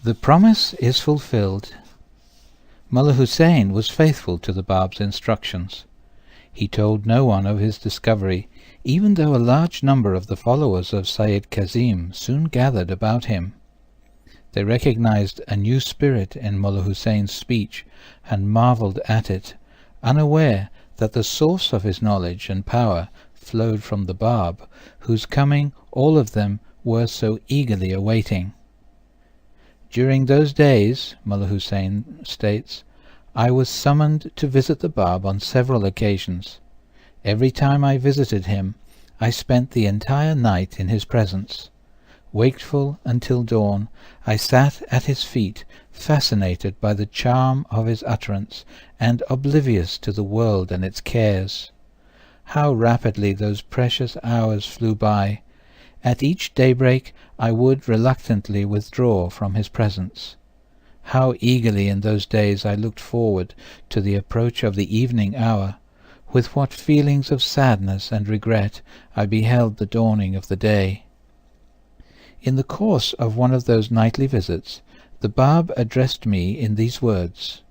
The promise is fulfilled. Mullah Hussein was faithful to the Bab's instructions. He told no one of his discovery, even though a large number of the followers of Sayyid Kazim soon gathered about him. They recognized a new spirit in Mullah Hussein's speech and marveled at it, unaware that the source of his knowledge and power flowed from the Bab, whose coming all of them were so eagerly awaiting. During those days, Mullah Hussein states, I was summoned to visit the Bab on several occasions. Every time I visited him, I spent the entire night in his presence. Wakeful until dawn, I sat at his feet, fascinated by the charm of his utterance, and oblivious to the world and its cares. How rapidly those precious hours flew by! At each daybreak I would reluctantly withdraw from his presence. How eagerly in those days I looked forward to the approach of the evening hour! With what feelings of sadness and regret I beheld the dawning of the day! In the course of one of those nightly visits, the Bab addressed me in these words,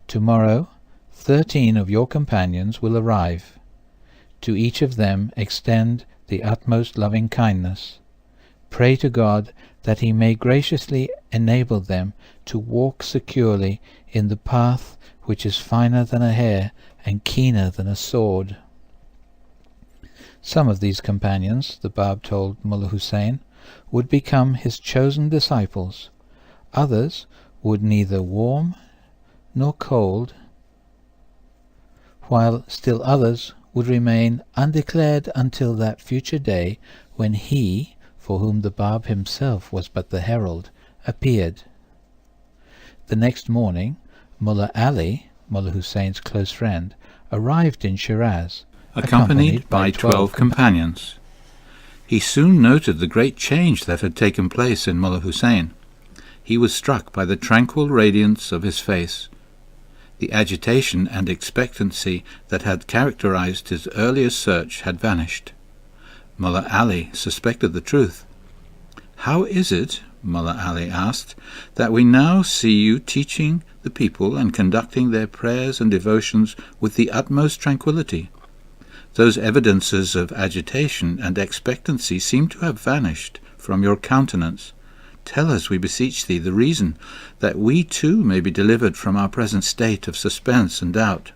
Tomorrow 13 of your companions will arrive. To each of them extend the utmost loving kindness. Pray to God that He may graciously enable them to walk securely in the path which is finer than a hair and keener than a sword. Some of these companions, the Bab told Mullah Hussein, would become his chosen disciples. Others would neither warm nor cold, while still others would remain undeclared until that future day when he, for whom the Bab himself was but the herald, appeared. The next morning, Mullah Ali, Mullah Hussein's close friend, arrived in Shiraz, accompanied by 12 companions. He soon noted the great change that had taken place in Mullah Hussein. He was struck by the tranquil radiance of his face. The agitation and expectancy that had characterized his earlier search had vanished. Mullah Ali suspected the truth. "How is it," Mullah Ali asked, "that we now see you teaching the people and conducting their prayers and devotions with the utmost tranquillity? Those evidences of agitation and expectancy seem to have vanished from your countenance. Tell us, we beseech thee, the reason, that we too may be delivered from our present state of suspense and doubt."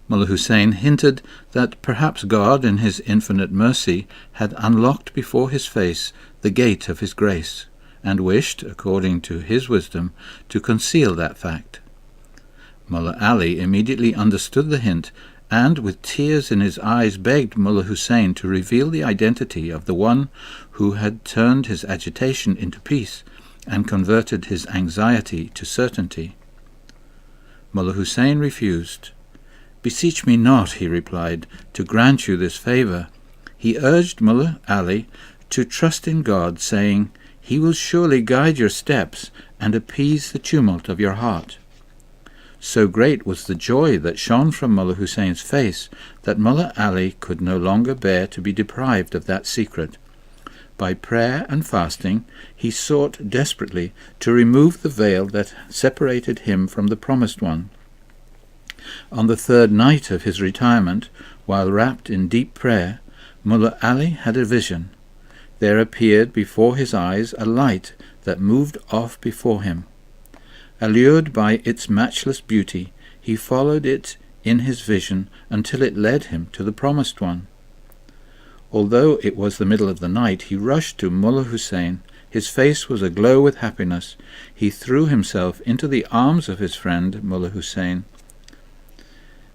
Mullah Hussein hinted that perhaps God, in his infinite mercy, had unlocked before his face the gate of his grace, and wished, according to his wisdom, to conceal that fact. Mullah Ali immediately understood the hint, and with tears in his eyes begged Mullah Hussein to reveal the identity of the one who had turned his agitation into peace and converted his anxiety to certainty. Mullah Hussein refused. "Beseech me not," he replied, "to grant you this favour." He urged Mullah Ali to trust in God, saying, "He will surely guide your steps and appease the tumult of your heart." So great was the joy that shone from Mullah Hussein's face that Mullah Ali could no longer bear to be deprived of that secret. By prayer and fasting he sought desperately to remove the veil that separated him from the Promised One. On the third night of his retirement, while wrapped in deep prayer, Mullah Ali had a vision. There appeared before his eyes a light that moved off before him. Allured by its matchless beauty, he followed it in his vision until it led him to the Promised One. Although it was the middle of the night, he rushed to Mullah Hussein. His face was aglow with happiness. He threw himself into the arms of his friend, Mullah Hussein.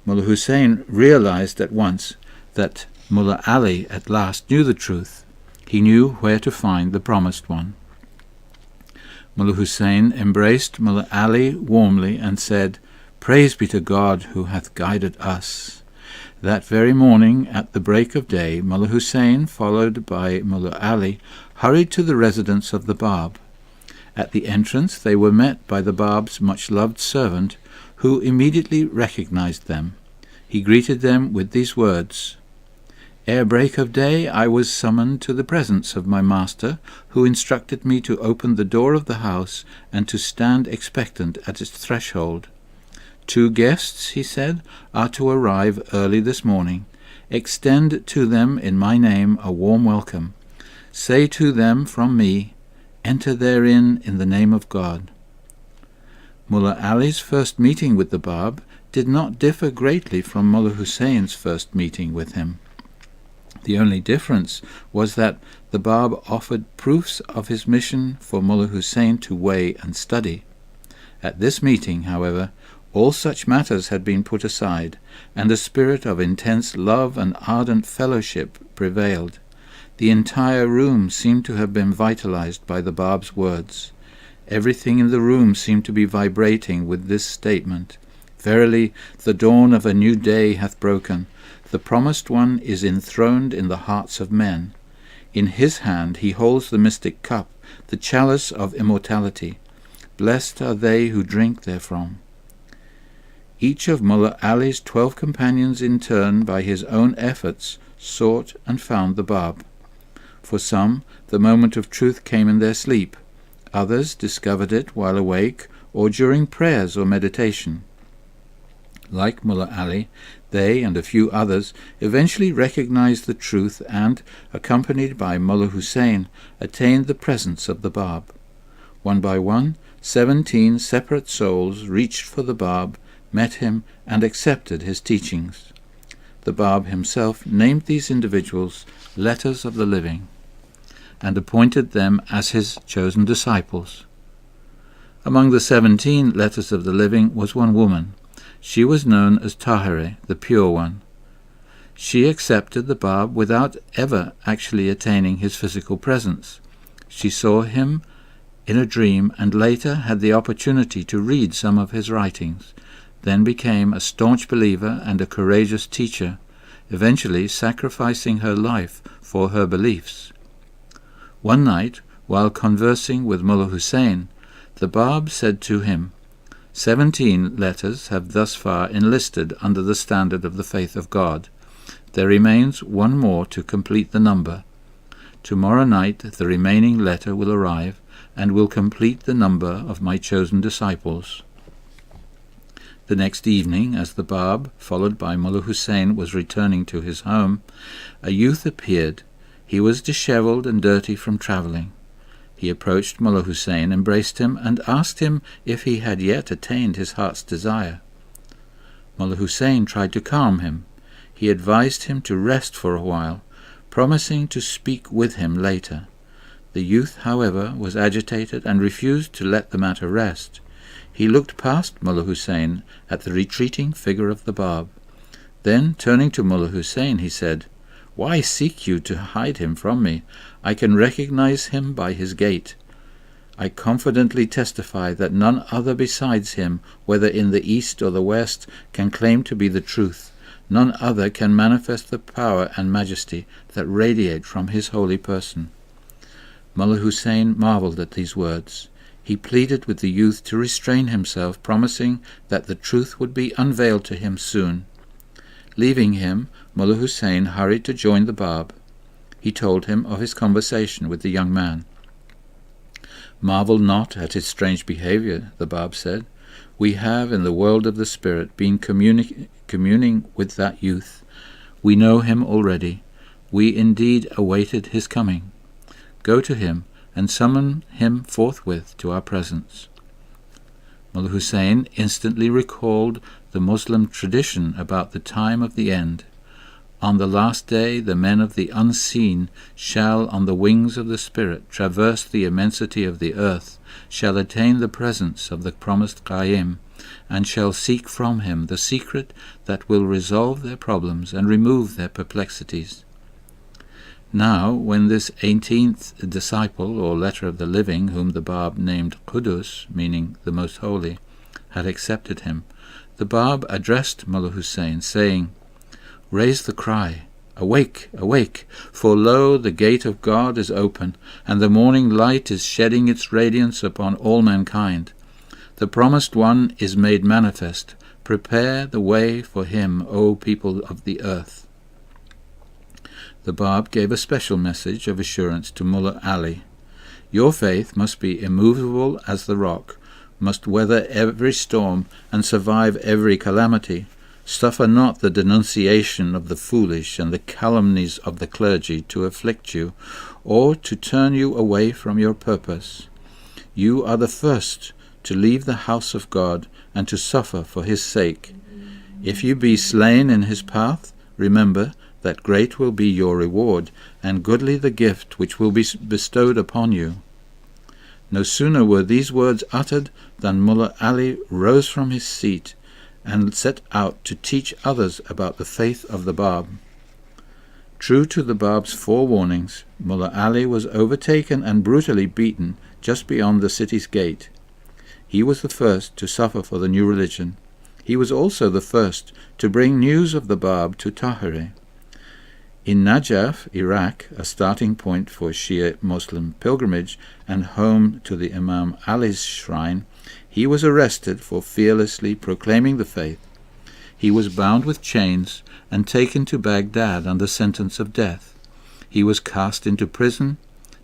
Mullah Hussein realized at once that Mullah Ali at last knew the truth. He knew where to find the Promised One. Mullah Hussein embraced Mullah Ali warmly and said, "Praise be to God who hath guided us." That very morning, at the break of day, Mullah Hussein, followed by Mullah Ali, hurried to the residence of the Bab. At the entrance they were met by the Bab's much-loved servant, who immediately recognized them. He greeted them with these words, Ere break of day I was summoned to the presence of my master, who instructed me to open the door of the house and to stand expectant at its threshold. 2 guests, he said, are to arrive early this morning. Extend to them in my name a warm welcome. Say to them from me, enter therein in the name of God. Mullah Ali's first meeting with the Bab did not differ greatly from Mullah Hussein's first meeting with him. The only difference was that the Bab offered proofs of his mission for Mullah Hussein to weigh and study. At this meeting, however, all such matters had been put aside, and a spirit of intense love and ardent fellowship prevailed. The entire room seemed to have been vitalized by the Bab's words. Everything in the room seemed to be vibrating with this statement. Verily, the dawn of a new day hath broken. The promised one is enthroned in the hearts of men. In his hand he holds the mystic cup, the chalice of immortality. Blessed are they who drink therefrom. Each of Mullah Ali's 12 companions in turn, by his own efforts, sought and found the Bab. For some, the moment of truth came in their sleep. Others discovered it while awake or during prayers or meditation. Like Mullah Ali, they and a few others eventually recognized the truth and, accompanied by Mullah Hussein, attained the presence of the Bab. One by one, 17 separate souls reached for the Bab, met him, and accepted his teachings. The Bab himself named these individuals Letters of the Living, and appointed them as his chosen disciples. Among the 17 Letters of the Living was one woman. She was known as Tahireh, the Pure One. She accepted the Bab without ever actually attaining his physical presence. She saw him in a dream and later had the opportunity to read some of his writings, then became a staunch believer and a courageous teacher, eventually sacrificing her life for her beliefs. One night, while conversing with Mullah Hussein, the Bab said to him, 17 letters have thus far enlisted under the standard of the faith of God. There remains one more to complete the number. Tomorrow night the remaining letter will arrive and will complete the number of my chosen disciples. The next evening, as the Bab, followed by Mullah Hussein, was returning to his home, a youth appeared. He was dishevelled and dirty from travelling. He approached Mullah Hussein, embraced him, and asked him if he had yet attained his heart's desire. Mullah Hussein tried to calm him. He advised him to rest for a while, promising to speak with him later. The youth, however, was agitated and refused to let the matter rest. He looked past Mullah Hussein at the retreating figure of the Bab. Then, turning to Mullah Hussein, he said, "Why seek you to hide him from me? I can recognize him by his gait. I confidently testify that none other besides him, whether in the east or the west, can claim to be the truth. None other can manifest the power and majesty that radiate from his holy person." Mullah Hussein marveled at these words. He pleaded with the youth to restrain himself, promising that the truth would be unveiled to him soon. Leaving him, Mullah Hussein hurried to join the Bab. He told him of his conversation with the young man. "Marvel not at his strange behavior," the Bab said. "We have in the world of the spirit been communing with that youth. We know him already. We indeed awaited his coming. Go to him and summon him forthwith to our presence." Mullah Hussein instantly recalled the Muslim tradition about the time of the end. On the last day the men of the unseen shall, on the wings of the Spirit, traverse the immensity of the earth, shall attain the presence of the promised Qaim, and shall seek from him the secret that will resolve their problems and remove their perplexities. Now, when this 18th disciple, or letter of the living, whom the Bab named Qudus, meaning the Most Holy, had accepted him, the Bab addressed Mullah Hussein, saying, "Raise the cry, awake, awake, for lo, the gate of God is open, and the morning light is shedding its radiance upon all mankind. The promised one is made manifest. Prepare the way for him, O people of the earth." the Bab gave a special message of assurance to Mullah Ali. Your faith must be immovable as the rock, must weather every storm and survive every calamity. Suffer not the denunciation of the foolish and the calumnies of the clergy to afflict you, or to turn you away from your purpose. You are the first to leave the house of God and to suffer for his sake. If you be slain in his path, remember that great will be your reward, and goodly the gift which will be bestowed upon you. No sooner were these words uttered than Mullah Ali rose from his seat and set out to teach others about the faith of the Bab. True to the Bab's forewarnings, Mullah Ali was overtaken and brutally beaten just beyond the city's gate. He was the first to suffer for the new religion. He was also the first to bring news of the Bab to Tahrir. In Najaf, Iraq, a starting point for Shia Muslim pilgrimage and home to the Imam Ali's shrine, he was arrested for fearlessly proclaiming the faith. He was bound with chains and taken to Baghdad under sentence of death. He was cast into prison,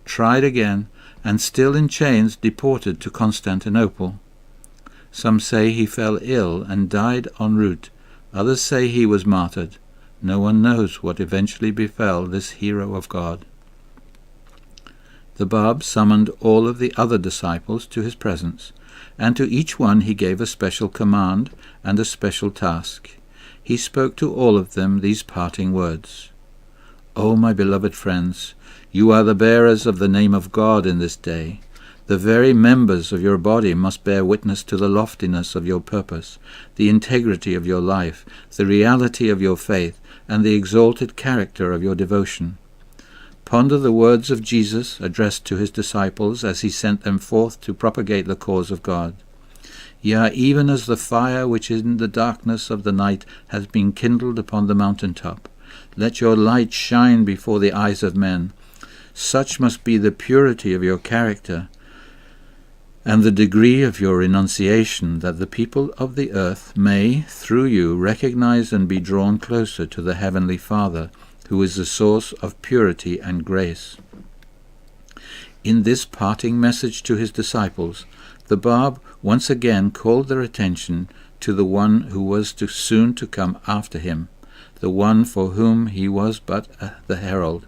tried again, and still in chains deported to Constantinople. Some say he fell ill and died en route. Others say he was martyred. No one knows what eventually befell this hero of God. The Bab summoned all of the other disciples to his presence, and to each one he gave a special command and a special task. He spoke to all of them these parting words. O my beloved friends, you are the bearers of the name of God in this day. The very members of your body must bear witness to the loftiness of your purpose, the integrity of your life, the reality of your faith, and the exalted character of your devotion. Ponder the words of Jesus addressed to his disciples as he sent them forth to propagate the cause of God. Yea, even as the fire which in the darkness of the night has been kindled upon the mountain-top, let your light shine before the eyes of men. Such must be the purity of your character and the degree of your renunciation, that the people of the earth may, through you, recognize and be drawn closer to the Heavenly Father, who is the source of purity and grace. In this parting message to his disciples, the Bab once again called their attention to the one who was soon to come after him, the one for whom he was but the herald.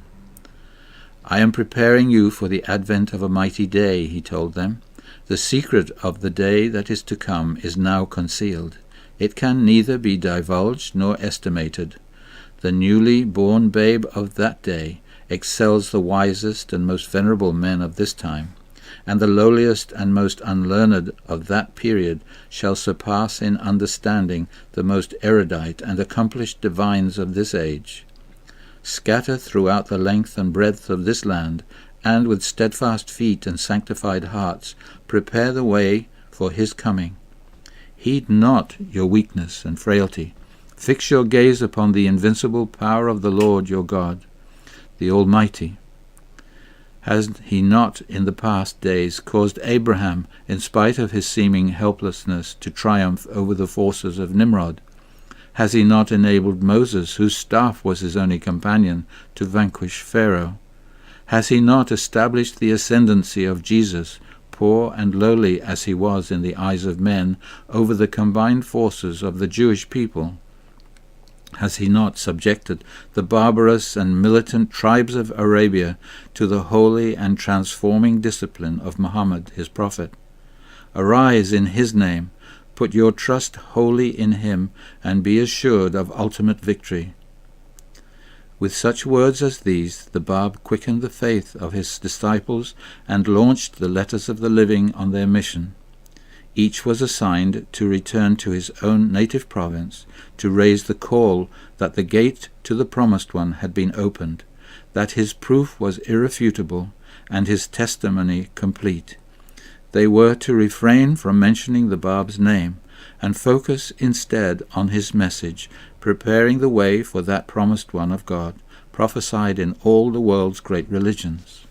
I am preparing you for the advent of a mighty day, he told them. The secret of the day that is to come is now concealed. It can neither be divulged nor estimated. The newly born babe of that day excels the wisest and most venerable men of this time, and the lowliest and most unlearned of that period shall surpass in understanding the most erudite and accomplished divines of this age. Scatter throughout the length and breadth of this land, and with steadfast feet and sanctified hearts prepare the way for his coming. Heed not your weakness and frailty. Fix your gaze upon the invincible power of the Lord your God, the Almighty. Has he not in the past days caused Abraham, in spite of his seeming helplessness, to triumph over the forces of Nimrod? Has he not enabled Moses, whose staff was his only companion, to vanquish Pharaoh? Has he not established the ascendancy of Jesus, poor and lowly as he was in the eyes of men, over the combined forces of the Jewish people? Has he not subjected the barbarous and militant tribes of Arabia to the holy and transforming discipline of Muhammad, his prophet? Arise in his name, put your trust wholly in him, and be assured of ultimate victory. With such words as these, the Bab quickened the faith of his disciples and launched the Letters of the Living on their mission. Each was assigned to return to his own native province, to raise the call that the gate to the Promised One had been opened, that his proof was irrefutable, and his testimony complete. They were to refrain from mentioning the Bab's name, and focus instead on his message, preparing the way for that Promised One of God, prophesied in all the world's great religions.